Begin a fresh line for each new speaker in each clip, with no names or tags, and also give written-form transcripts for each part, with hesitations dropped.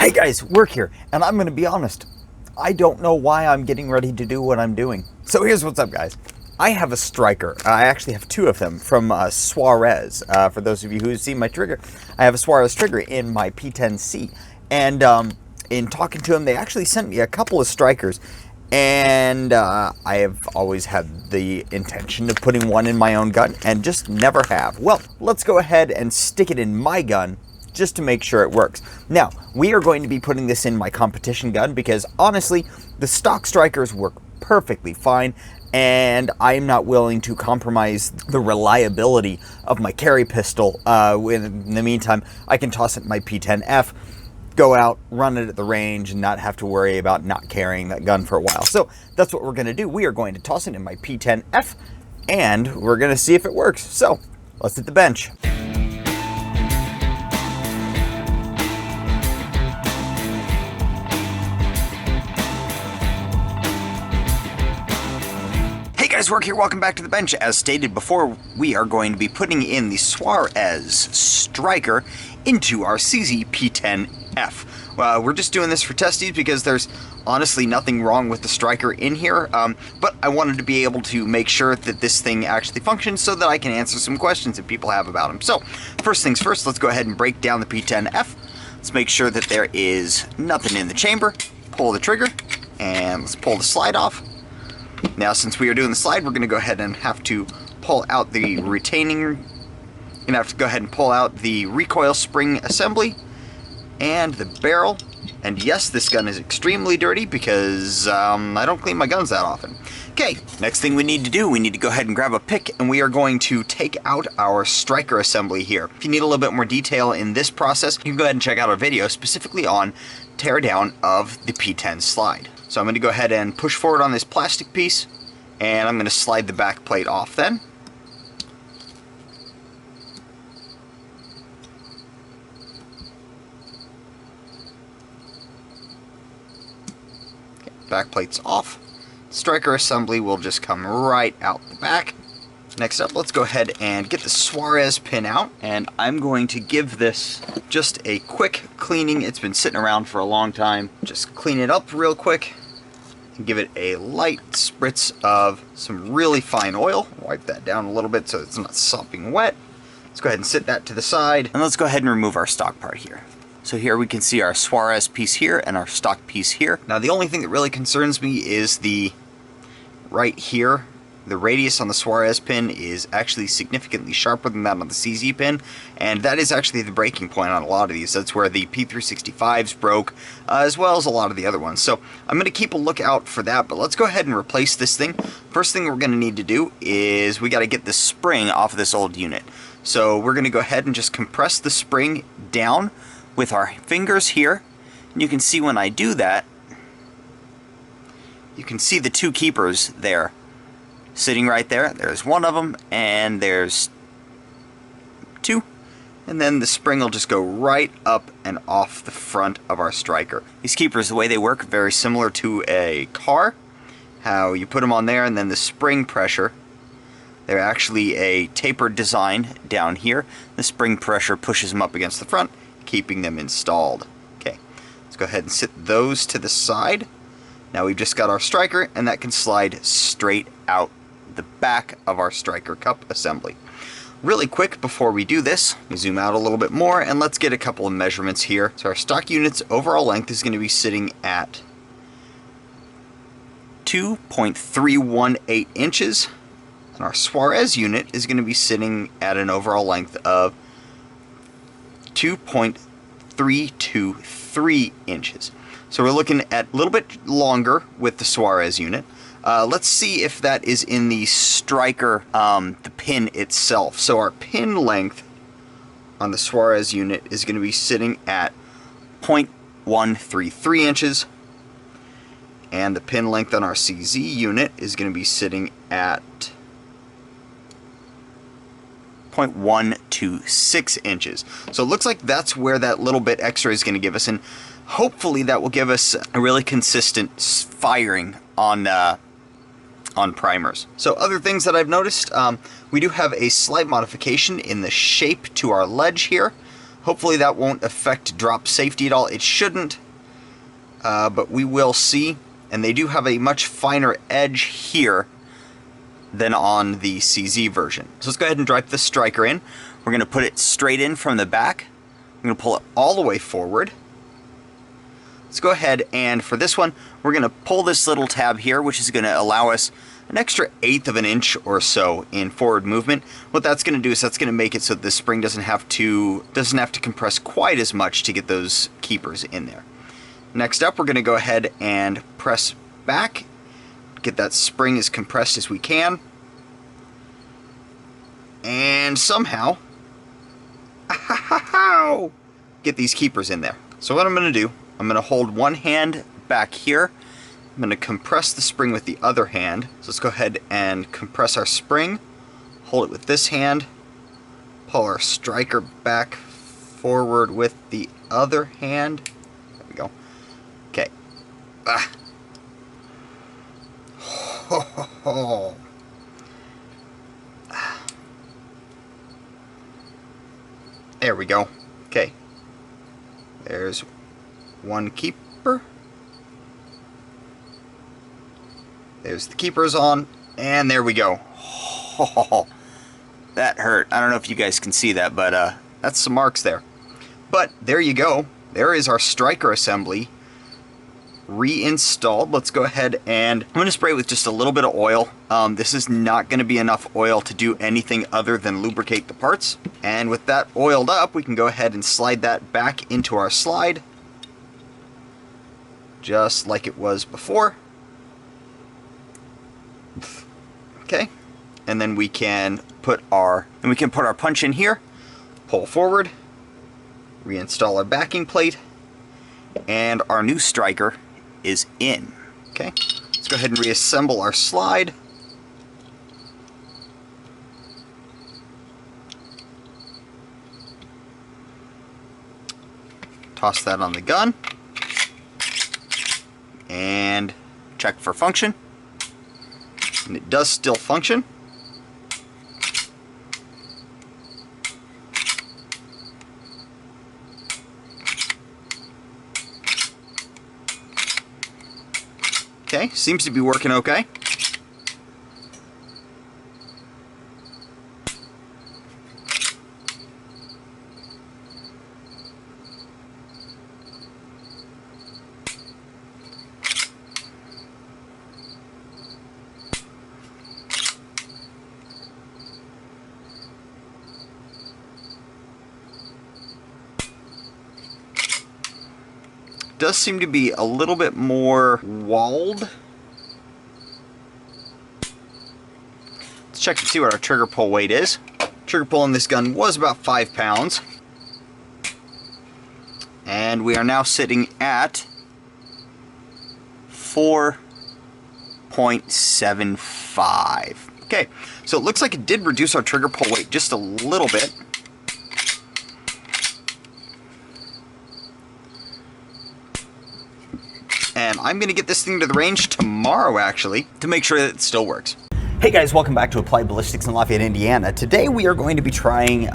Hey guys, Work here, and I'm gonna be honest, I don't know why I'm getting ready to do what I'm doing. So here's what's up, guys. I have a striker. I actually have two of them from Suarez. For those of you who've seen my trigger, I have a Suarez trigger in my P10C. And in talking to them, they actually sent me a couple of strikers. And I have always had the intention of putting one in my own gun and just never have. Well, let's go ahead and stick it in my gun just to make sure it works. Now, we are going to be putting this in my competition gun because honestly, the stock strikers work perfectly fine, and I'm not willing to compromise the reliability of my carry pistol. In the meantime, I can toss it in my P10F, go out, run it at the range, and not have to worry about not carrying that gun for a while. So that's what we're going to do. We are going to toss it in my P10F, and we're going to see if it works. So let's hit the bench. Work here, welcome back to the bench. As stated before, we are going to be putting in the Suarez striker into our CZ P10F. We're just doing this for testies because there's honestly nothing wrong with the striker in here, but I wanted to be able to make sure that this thing actually functions so that I can answer some questions that people have about them. So first things first, let's go ahead and break down the P10F. Let's make sure that there is nothing in the chamber. Pull the trigger and let's pull the slide off. Now, since we are doing the slide, we're going to go ahead and have to pull out the retaining. You're going to have to go ahead and pull out the recoil spring assembly and the barrel. And yes, this gun is extremely dirty because I don't clean my guns that often. Okay, next thing we need to do, we need to go ahead and grab a pick, and we are going to take out our striker assembly here. If you need a little bit more detail in this process, you can go ahead and check out our video specifically on teardown of the P10 slide. So I'm going to go ahead and push forward on this plastic piece, and I'm going to slide the back plate off then. Okay, back plate's off. Striker assembly will just come right out the back. Next up, let's go ahead and get the Suarez pin out, and I'm going to give this just a quick cleaning. It's been sitting around for a long time. Just clean it up real quick and give it a light spritz of some really fine oil. Wipe that down a little bit so it's not sopping wet. Let's go ahead and sit that to the side, and let's go ahead and remove our stock part here. So here we can see our Suarez piece here and our stock piece here. Now the only thing that really concerns me is the right here. The radius on the Suarez pin is actually significantly sharper than that on the CZ pin, and that is actually the breaking point on a lot of these. That's where the P365s broke, as well as a lot of the other ones. So I'm going to keep a lookout for that, but let's go ahead and replace this thing. First thing we're going to need to do is we got to get the spring off of this old unit. So we're going to go ahead and just compress the spring down with our fingers here. And you can see when I do that, you can see the two keepers there. Sitting right there. There's one of them, and there's two. And then the spring will just go right up and off the front of our striker. These keepers, the way they work, very similar to a car. How you put them on there, and then the spring pressure. They're actually a tapered design down here. The spring pressure pushes them up against the front, keeping them installed. Okay, let's go ahead and sit those to the side. Now we've just got our striker, and that can slide straight out the back of our striker cup assembly. Really quick before we do this, we zoom out a little bit more and let's get a couple of measurements here. So our stock unit's overall length is going to be sitting at 2.318 inches, and our Suarez unit is going to be sitting at an overall length of 2.323 inches. So we're looking at a little bit longer with the Suarez unit. Let's see if that is in the striker, the pin itself. So our pin length on the Suarez unit is going to be sitting at 0.133 inches. And the pin length on our CZ unit is going to be sitting at 0.126 inches. So it looks like that's where that little bit extra is going to give us, and hopefully that will give us a really consistent firing on primers. So other things that I've noticed, we do have a slight modification in the shape to our ledge here. Hopefully that won't affect drop safety at all. It shouldn't, but we will see. And they do have a much finer edge here than on the CZ version. So let's go ahead and drop the striker in. We're going to put it straight in from the back. I'm going to pull it all the way forward. Let's go ahead and for this one, we're going to pull this little tab here, which is going to allow us an extra 1/8 of an inch or so in forward movement. What that's going to do is that's going to make it so the spring doesn't have to compress quite as much to get those keepers in there. Next up, we're going to go ahead and press back, get that spring as compressed as we can, and somehow get these keepers in there. So what I'm going to do, I'm going to hold one hand back here. I'm going to compress the spring with the other hand. So let's go ahead and compress our spring, hold it with this hand, pull our striker back forward with the other hand. There we go. Okay. There we go. Okay. There's one keeper. There's the keepers on, and there we go. Oh, that hurt. I don't know if you guys can see that, but that's some marks there. But there you go. There is our striker assembly reinstalled. Let's go ahead and I'm going to spray it with just a little bit of oil. This is not going to be enough oil to do anything other than lubricate the parts. And with that oiled up, we can go ahead and slide that back into our slide, just like it was before. Okay, and then we can put our punch in here, pull forward, reinstall our backing plate, and our new striker is in. Okay, let's go ahead and reassemble our slide. Toss that on the gun and check for function. And it does still function. Okay, seems to be working okay. Does seem to be a little bit more walled. Let's check to see what our trigger pull weight is. Trigger pull on this gun was about 5 pounds. And we are now sitting at 4.75. Okay, so it looks like it did reduce our trigger pull weight just a little bit. And I'm going to get this thing to the range tomorrow, actually, to make sure that it still works. Hey guys, welcome back to Applied Ballistics in Lafayette, Indiana. Today we are going to be trying,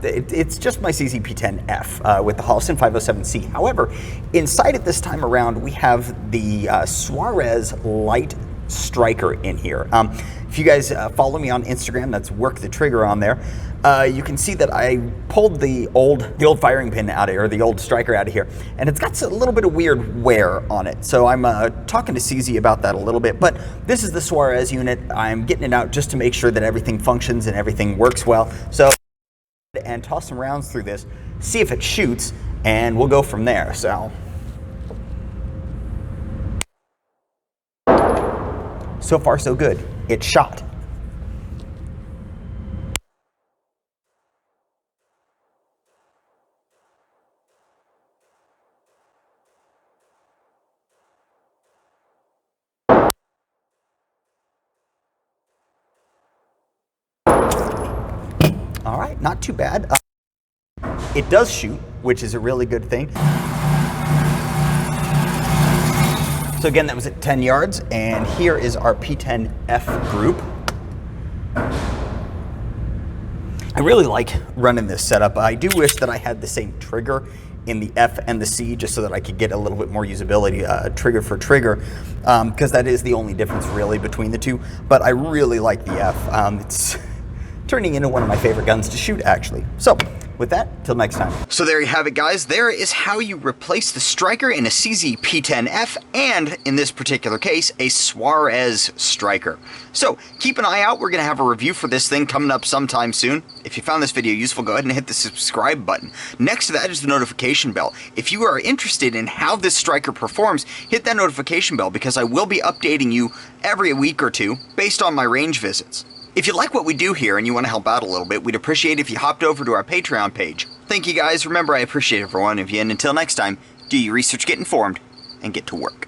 it's just my CZ P10F with the Holliston 507C. However, inside it this time around, we have the Suarez light striker in here. If you guys follow me on Instagram, that's Work the Trigger on there, you can see that I pulled the old firing pin out of here, or the old striker out of here, and it's got a little bit of weird wear on it. So I'm talking to CZ about that a little bit, but this is the Suarez unit. I'm getting it out just to make sure that everything functions and everything works well. So, and toss some rounds through this, see if it shoots, and we'll go from there. So far so good. It shot. All right, not too bad. It does shoot, which is a really good thing. So again, that was at 10 yards, and here is our P10F group. I really like running this setup. I do wish that I had the same trigger in the F and the C, just so that I could get a little bit more usability, trigger for trigger, because that is the only difference really between the two. But I really like the F. It's turning into one of my favorite guns to shoot, actually. So with that, till next time. So there you have it, guys. There is how you replace the striker in a CZ P10F, and in this particular case, a Suarez striker. So keep an eye out. We're going to have a review for this thing coming up sometime soon. If you found this video useful, go ahead and hit the subscribe button. Next to that is the notification bell. If you are interested in how this striker performs, hit that notification bell, because I will be updating you every week or two based on my range visits. If you like what we do here and you want to help out a little bit, we'd appreciate if you hopped over to our Patreon page. Thank you, guys. Remember, I appreciate every one of you, and until next time, do your research, get informed, and get to work.